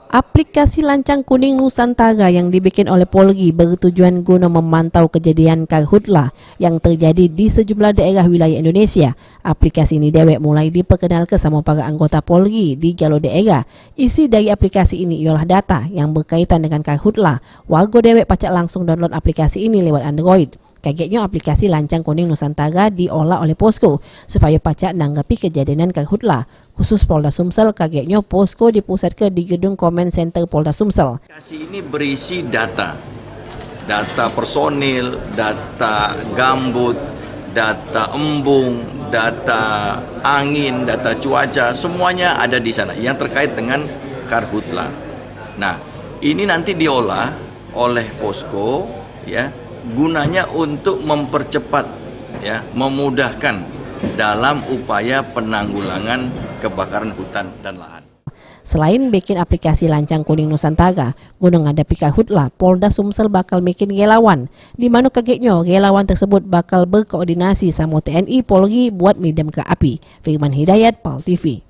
Aplikasi Lancang Kuning Nusantara yang dibikin oleh Polri bertujuan guna memantau kejadian karhutla yang terjadi di sejumlah daerah wilayah Indonesia. Aplikasi ini dewek mulai diperkenalkan sama para anggota Polri di jalur daerah. Isi dari aplikasi ini ialah data yang berkaitan dengan karhutla. Warga dewek pacak langsung download aplikasi ini lewat Android. Kagetnya aplikasi Lancang Kuning Nusantara diolah oleh Posko supaya pacak nanggapi kejadian karhutla. Khusus Polda Sumsel, kagetnya Posko dipusatkan di gedung Command Center Polda Sumsel. Aplikasi ini berisi data personil, data gambut, data embung, data angin, data cuaca, semuanya ada di sana yang terkait dengan karhutla. Nah, ini nanti diolah oleh Posko, ya, gunanya untuk mempercepat, ya, memudahkan dalam upaya penanggulangan kebakaran hutan dan lahan. Selain bikin aplikasi Lancang Kuning Nusantara, guna menghadapi karhutla, Polda Sumsel bakal bikin relawan. Di mana kagetnya relawan tersebut bakal berkoordinasi sama TNI Polri buat midam ke api. Firman Hidayat, PAL TV.